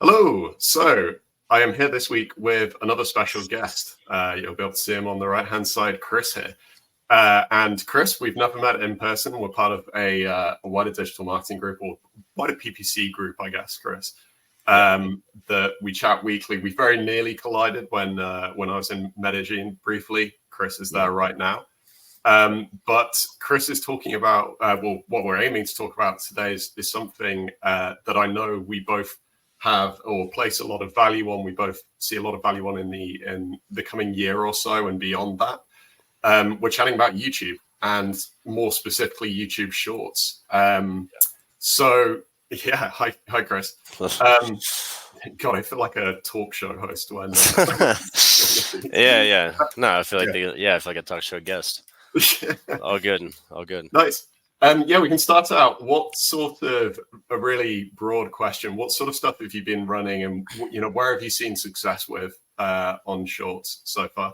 Hello. So I am here this week with another special guest. You'll be able to see him on the right-hand side, Chris here. And Chris, we've never met in person. We're part of a wider digital marketing group, or wider PPC group, I guess, Chris. That we chat weekly. We very nearly collided when I was in Medellin briefly. Chris is there right now. But Chris is talking about, what we're aiming to talk about today is something that I know we both have or place a lot of value on. We both see a lot of value on in the coming year or so and beyond that. We're chatting about YouTube and more specifically YouTube Shorts. So yeah, hi Chris. God, I feel like a talk show host when. Yeah. No, I feel like I feel like a talk show guest. All good. Nice. Yeah, we can start out. What sort of a really broad question? What sort of stuff have you been running, and where have you seen success with on Shorts so far?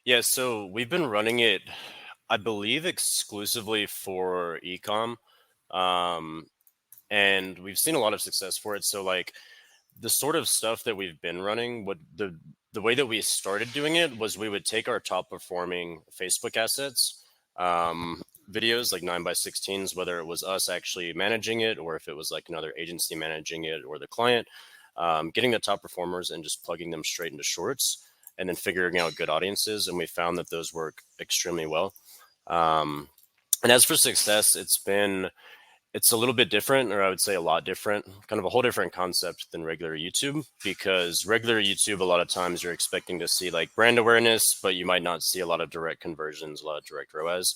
Yeah, so we've been running it, I believe, exclusively for ecom, and we've seen a lot of success for it. So like the sort of stuff that we've been running, what the way that we started doing it was we would take our top performing Facebook assets, videos like 9x16s, whether it was us actually managing it or if it was like another agency managing it or the client, getting the top performers and just plugging them straight into Shorts and then figuring out good audiences. And we found that those work extremely well. And as for success, it's a little bit different, or I would say a lot different, kind of a whole different concept than regular YouTube, because regular YouTube, a lot of times you're expecting to see like brand awareness, but you might not see a lot of direct conversions, a lot of direct ROAS.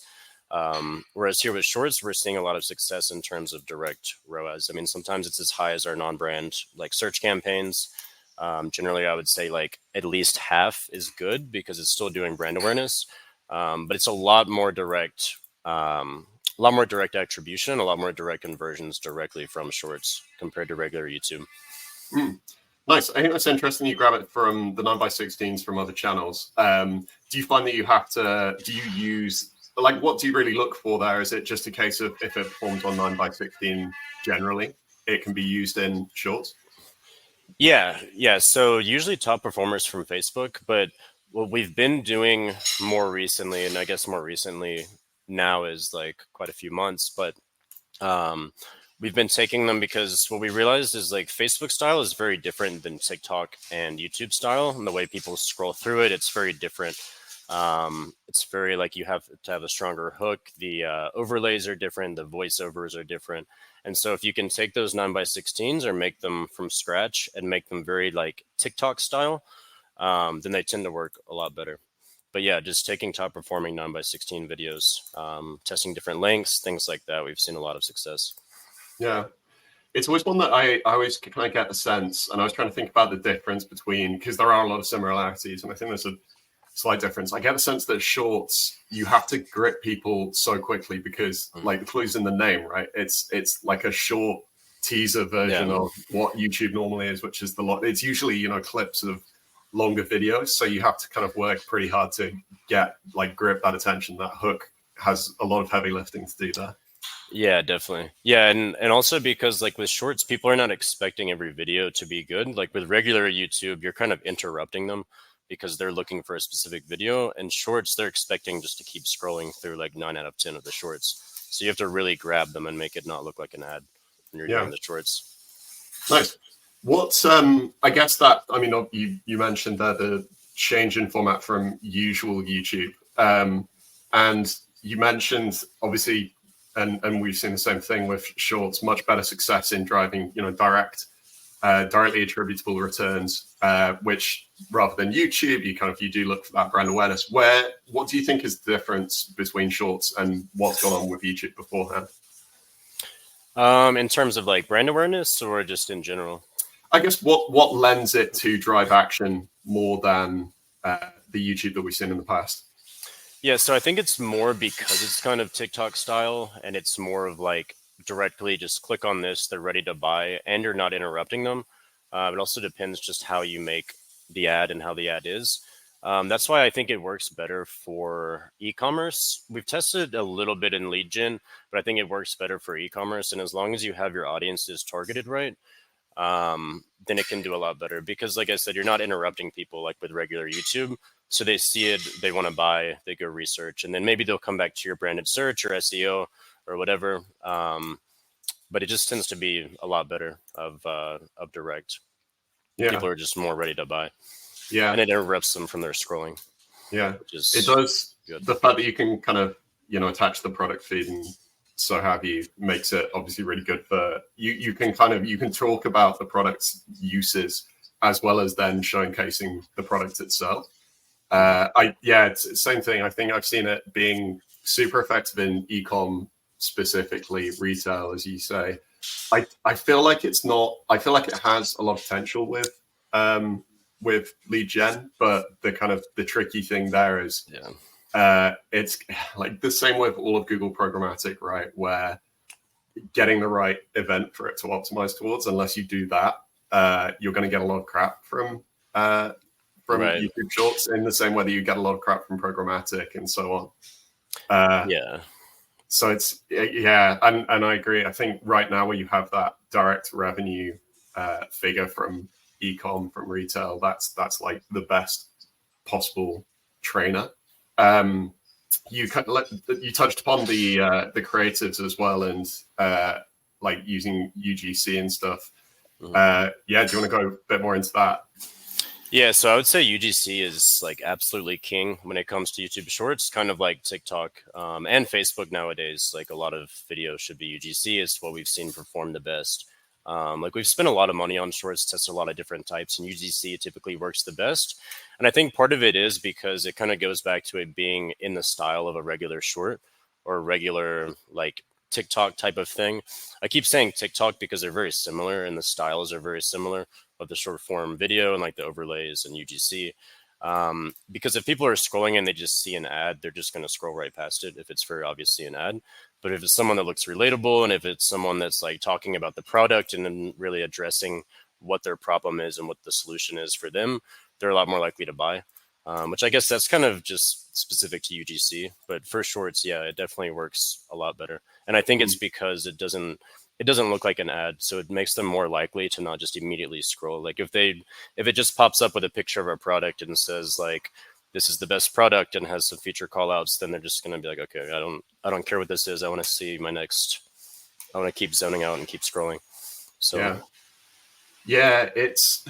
Whereas here with Shorts, we're seeing a lot of success in terms of direct ROAS. I mean, sometimes it's as high as our non-brand like search campaigns. Generally, I would say like at least half is good because it's still doing brand awareness, but it's a lot more direct. A lot more direct attribution, a lot more direct conversions directly from Shorts compared to regular YouTube. Nice. I think that's interesting. You grab it from the 9x16s from other channels. Do you find that you have to, do you use, like, what do you really look for there? Is it just a case of if it performs on 9x16 generally, it can be used in Shorts? Yeah. So usually top performers from Facebook, but what we've been doing more recently, and I guess more recently now is like quite a few months, but we've been taking them because what we realized is like Facebook style is very different than TikTok and YouTube style, and the way people scroll through it, it's very different. It's very like you have to have a stronger hook. The overlays are different. The voiceovers are different. And so if you can take those 9x16s or make them from scratch and make them very like TikTok style, then they tend to work a lot better. But yeah, just taking top performing 9x16 videos, testing different lengths, things like that. We've seen a lot of success. Yeah. It's always one that I always kind of get the sense, and I was trying to think about the difference between, because there are a lot of similarities, and I think there's a slight difference. I get the sense that Shorts, you have to grip people so quickly because like the clue's in the name, right? It's like a short teaser version of what YouTube normally is, which is it's usually, clips of longer videos. So you have to kind of work pretty hard to grip that attention. That hook has a lot of heavy lifting to do there. Yeah, definitely. Yeah, and also because like with Shorts, people are not expecting every video to be good. Like with regular YouTube, you're kind of interrupting them because they're looking for a specific video, and Shorts, they're expecting just to keep scrolling through like 9 out of 10 of the Shorts. So you have to really grab them and make it not look like an ad when you're doing the Shorts. Nice. What's I guess that, I mean, you mentioned that the change in format from usual YouTube, and you mentioned obviously, and we've seen the same thing with Shorts, much better success in driving, directly attributable returns, which rather than YouTube, you do look for that brand awareness. What do you think is the difference between Shorts and what's gone on with YouTube beforehand? In terms of like brand awareness or just in general? I guess what lends it to drive action more than the YouTube that we've seen in the past? Yeah, so I think it's more because it's kind of TikTok style, and it's more of like directly just click on this, they're ready to buy, and you're not interrupting them. It also depends just how you make the ad and how the ad is. That's why I think it works better for e-commerce. We've tested a little bit in lead gen, but I think it works better for e-commerce. And as long as you have your audiences targeted right, then it can do a lot better. Because like I said, you're not interrupting people like with regular YouTube. So they see it, they want to buy, they go research, and then maybe they'll come back to your branded search or SEO or whatever. But it just tends to be a lot better of direct. Yeah. People are just more ready to buy. Yeah. And it interrupts them from their scrolling. Yeah. Which is it does. good. The fact that you can kind of, attach the product feed and so have you makes it obviously really good for you. You can talk about the product's uses as well as then showcasing the product itself. It's the same thing. I think I've seen it being super effective in e-com, specifically retail, as you say. I feel like it's not. I feel like it has a lot of potential with lead gen, but the tricky thing there is, it's like the same with all of Google programmatic, right? Where getting the right event for it to optimize towards, unless you do that, you're going to get a lot of crap from YouTube Shorts, in the same way that you get a lot of crap from programmatic and so on. So it's and I agree. I think right now where you have that direct revenue figure from e-com, from retail, that's like the best possible trainer. You touched upon the creatives as well, and like using UGC and stuff. Do you want to go a bit more into that? Yeah, so I would say UGC is like absolutely king when it comes to YouTube Shorts, kind of like TikTok and Facebook nowadays. Like a lot of videos should be UGC. Is what we've seen perform the best. Like we've spent a lot of money on Shorts, tested a lot of different types, and UGC typically works the best. And I think part of it is because it kind of goes back to it being in the style of a regular short or regular like TikTok type of thing. I keep saying TikTok because they're very similar and the styles are very similar of the short form video and like the overlays and UGC. Because if people are scrolling and they just see an ad, they're just going to scroll right past it if it's very obviously an ad. But if it's someone that looks relatable and if it's someone that's like talking about the product and then really addressing what their problem is and what the solution is for them, they're a lot more likely to buy. Which I guess that's kind of just specific to UGC. But for Shorts, yeah, it definitely works a lot better. And I think it's because it doesn't look like an ad, so it makes them more likely to not just immediately scroll. Like if it just pops up with a picture of a product and says like this is the best product and has some feature call outs, then they're just going to be like, okay, I don't care what this is. I want to see my next. I want to keep zoning out and keep scrolling. So yeah, it's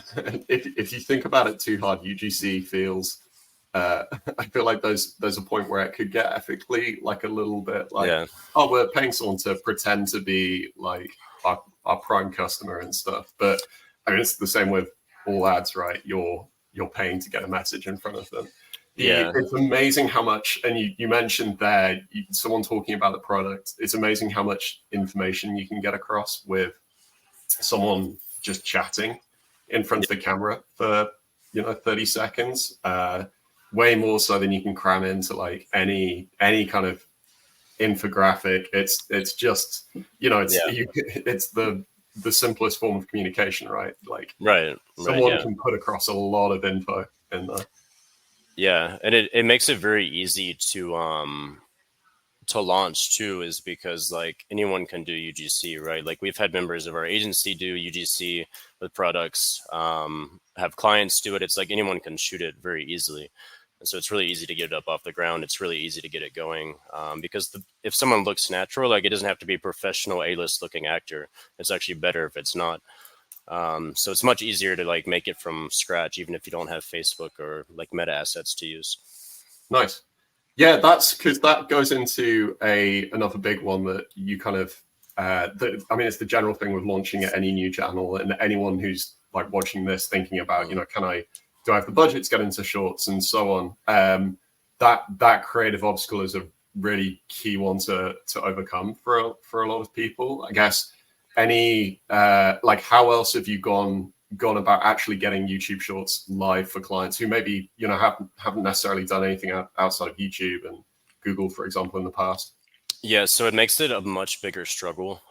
if you think about it too hard, UGC feels. I feel like there's a point where it could get ethically like a little bit like, oh, we're paying someone to pretend to be like our prime customer and stuff. But I mean, it's the same with all ads, right? You're paying to get a message in front of them. It's amazing how much, and you mentioned there, someone talking about the product. It's amazing how much information you can get across with someone just chatting in front of the camera for 30 seconds. Way more so than you can cram into like any kind of infographic. It's just it's the simplest form of communication, right? Like someone can put across a lot of info in there. Yeah, and it makes it very easy to launch too, is because like anyone can do UGC, right? Like we've had members of our agency do UGC with products, have clients do it. It's like anyone can shoot it very easily. And so it's really easy to get it up off the ground. It's really easy to get it going because if someone looks natural, like it doesn't have to be a professional A-list looking actor. It's actually better if it's not. So it's much easier to like make it from scratch, even if you don't have Facebook or like meta assets to use. Nice. Yeah, that's because that goes into another big one that you kind of, it's the general thing with launching at any new channel, and anyone who's like watching this thinking about, do I have the budget to get into Shorts and so on? That creative obstacle is a really key one to overcome for a lot of people. I guess how else have you gone about actually getting YouTube Shorts live for clients who maybe haven't necessarily done anything outside of YouTube and Google, for example, in the past? Yeah, so it makes it a much bigger struggle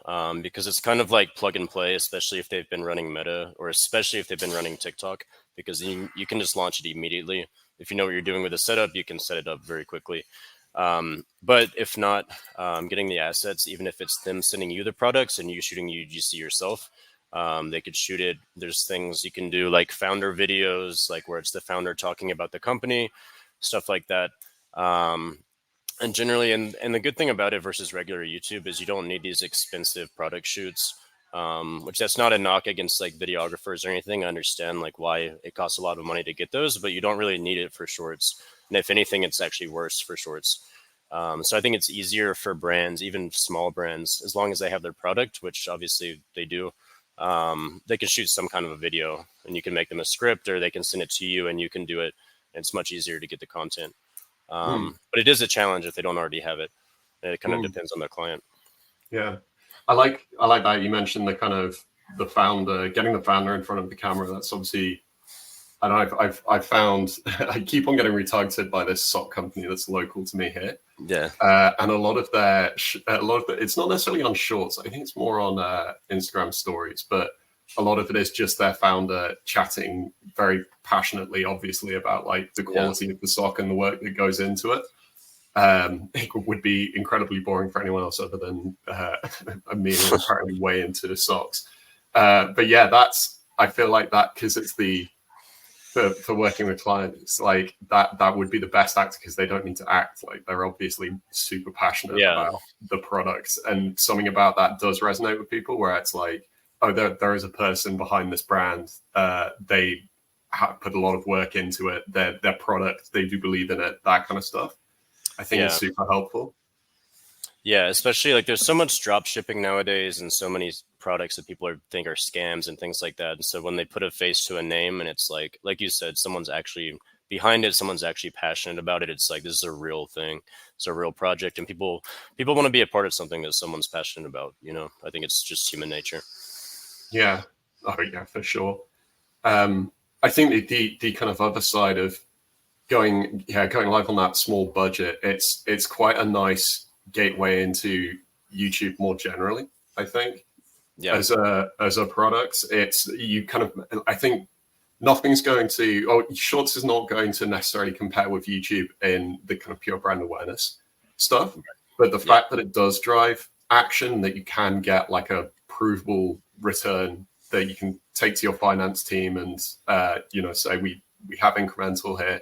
because it's kind of like plug and play, especially if they've been running Meta or especially if they've been running TikTok, because you can just launch it immediately. If you know what you're doing with the setup, you can set it up very quickly. But if not, getting the assets, even if it's them sending you the products and you shooting UGC yourself, They could shoot it. There's things you can do like founder videos, like where it's the founder talking about the company, stuff like that. And generally, and the good thing about it versus regular YouTube is you don't need these expensive product shoots, which that's not a knock against like videographers or anything. I understand like why it costs a lot of money to get those, but you don't really need it for shorts. And if anything, it's actually worse for shorts. So I think it's easier for brands, even small brands, as long as they have their product, which obviously they do. They can shoot some kind of a video and you can make them a script, or they can send it to you and you can do it. And it's much easier to get the content. But it is a challenge if they don't already have it. It kind of depends on the client. Yeah, I like that you mentioned the kind of the founder, getting the founder in front of the camera. That's obviously, I don't know, I've found I keep on getting retargeted by this sock company that's local to me here. Yeah, and a lot of it's not necessarily on shorts. I think it's more on Instagram stories, but a lot of it is just their founder chatting very passionately, obviously, about like the quality of the sock and the work that goes into it. It would be incredibly boring for anyone else other than me, apparently way into the socks. But yeah, I feel like that, because it's for working with clients, like that would be the best actor, because they don't need to act. Like, they're obviously super passionate about the product, and something about that does resonate with people, where it's like, oh, there is a person behind this brand. They have put a lot of work into it. Their product, they do believe in it. That kind of stuff, I think, is super helpful. Yeah, especially like there's so much drop shipping nowadays, and so many products that people think are scams and things like that. And so when they put a face to a name, and it's like you said, someone's actually behind it, someone's actually passionate about it. It's like, this is a real thing. It's a real project, and people want to be a part of something that someone's passionate about. You know, I think it's just human nature. Yeah. Oh yeah, for sure. I think the kind of other side of going live on that small budget, it's quite a nice gateway into YouTube more generally. I think, as a product, it's, you kind of, I think nothing's going to, Shorts is not going to necessarily compare with YouTube in the kind of pure brand awareness stuff, but the fact that it does drive action, that you can get like a provable return that you can take to your finance team and say we have incremental here,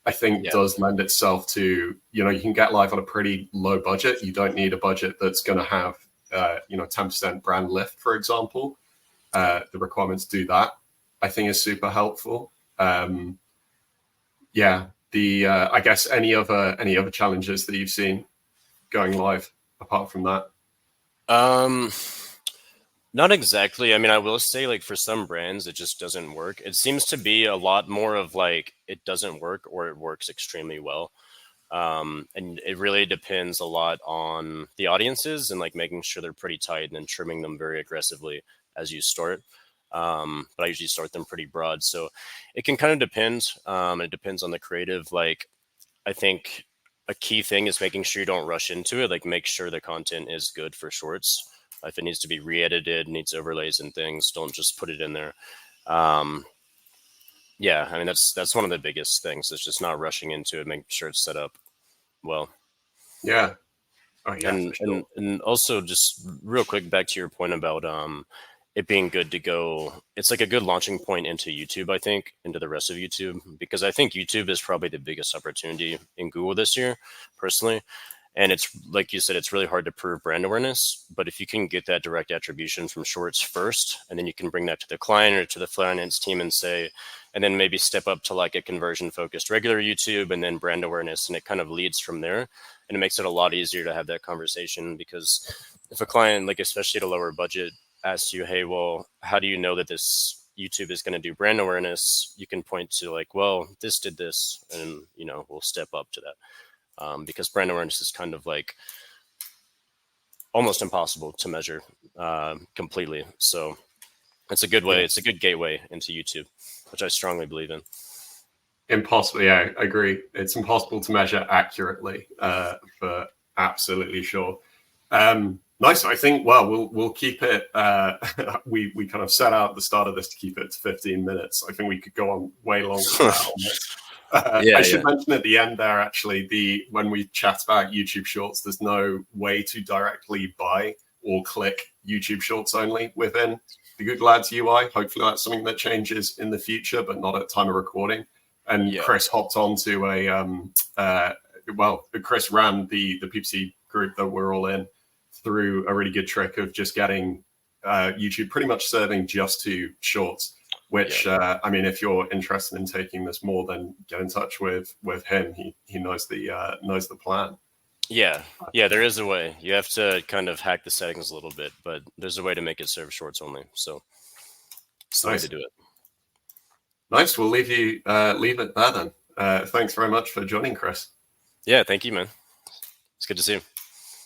I think does lend itself to, you can get live on a pretty low budget. You don't need a budget that's going to have 10% brand lift, for example. The requirements to do that, I think, is super helpful. I guess any other challenges that you've seen going live apart from that? Not exactly. I mean, I will say, like, for some brands, it just doesn't work. It seems to be a lot more of like, it doesn't work or it works extremely well. And it really depends a lot on the audiences, and like making sure they're pretty tight and then trimming them very aggressively as you start. But I usually start them pretty broad. So it can kind of depend. It depends on the creative. Like, I think a key thing is making sure you don't rush into it. Like, make sure the content is good for shorts. If it needs to be re-edited, needs overlays and things, don't just put it in there. I mean, that's one of the biggest things. It's just not rushing into it, making sure it's set up well. Yeah. Oh, yeah, and also, just real quick, back to your point about it being good to go. It's like a good launching point into YouTube, I think, into the rest of YouTube, because I think YouTube is probably the biggest opportunity in Google this year, personally. And it's like you said, it's really hard to prove brand awareness. But if you can get that direct attribution from shorts first, and then you can bring that to the client or to the finance team and say, and then maybe step up to like a conversion focused regular YouTube, and then brand awareness. And it kind of leads from there. And it makes it a lot easier to have that conversation, because if a client, like especially at a lower budget, asks you, hey, well, how do you know that this YouTube is going to do brand awareness? You can point to like, well, this did this, and we'll step up to that. Because brand awareness is kind of like almost impossible to measure completely. So it's a good way. It's a good gateway into YouTube, which I strongly believe in. Impossible. Yeah, I agree. It's impossible to measure accurately, for absolutely sure. Nice. I think, well, we'll keep it. We kind of set out at the start of this to keep it to 15 minutes. I think we could go on way longer than that on this. I should mention at the end there, actually, when we chat about YouTube Shorts, there's no way to directly buy or click YouTube Shorts only within Google Ads UI. Hopefully that's something that changes in the future, but not at time of recording. And Chris hopped onto Chris ran the PPC group that we're all in through a really good trick of just getting YouTube pretty much serving just to shorts. Which I mean, if you're interested in taking this more, then get in touch with him. He knows the plan. Yeah, there is a way. You have to kind of hack the settings a little bit, but there's a way to make it serve shorts only. So it's the way to do it. Nice. We'll leave it there then. Thanks very much for joining, Chris. Yeah, thank you, man. It's good to see you.